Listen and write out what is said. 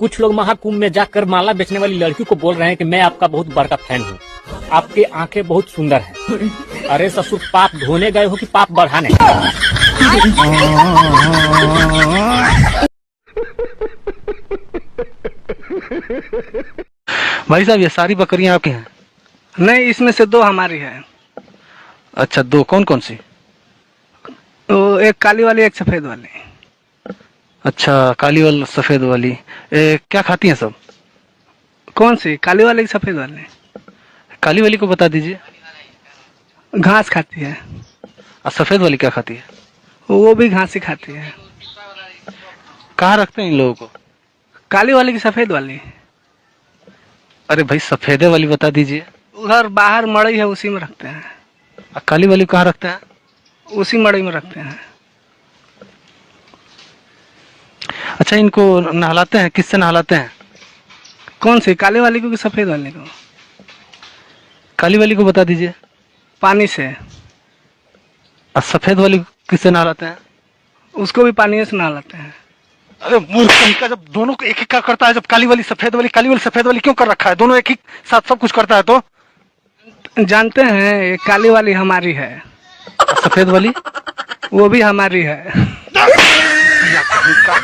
कुछ लोग महाकुंभ में जाकर माला बेचने वाली लड़की को बोल रहे हैं कि मैं आपका बहुत बड़का फैन हूँ, आपकी आंखें बहुत सुंदर हैं। अरे ससुर, पाप धोने गए हो कि पाप बढ़ाने? भाई साहब, ये सारी बकरियां आपकी हैं? नहीं, इसमें से दो हमारी है। अच्छा, दो? कौन कौन सी? तो एक काली वाली, एक सफेद वाली। अच्छा, काली वाली सफेद वाली। क्या खाती हैं सब? कौन सी, काली वाली की सफेद वाली? काली वाली को बता दीजिए। घास खाती है। और सफेद वाली क्या खाती है? वो भी घास ही खाती है। कहाँ रखते हैं इन लोगों को? काली वाली की सफेद वाली? अरे भाई, सफेदे वाली बता दीजिए। उधर बाहर मड़ई है, उसी में रखते हैं। और काली वाली कहाँ रखते हैं? उसी मड़ई में रखते हैं। अच्छा, इनको नहलाते हैं? किससे नहलाते हैं? कौन सी, काली वाली को कि सफेद वाली को? काली वाली को बता दीजिए। पानी से। और सफेद वाली किससे नहलाते हैं? उसको भी पानी से नहलाते हैं। अरे मूर्ख कहीं का, जब दोनों को एक एक का करता है, जब काली वाली सफेद वाली क्यों कर रखा है? दोनों एक ही साथ सब कुछ करता है तो? जानते हैं, ये काली वाली हमारी है। सफेद वाली? वो भी हमारी है। या कहीं का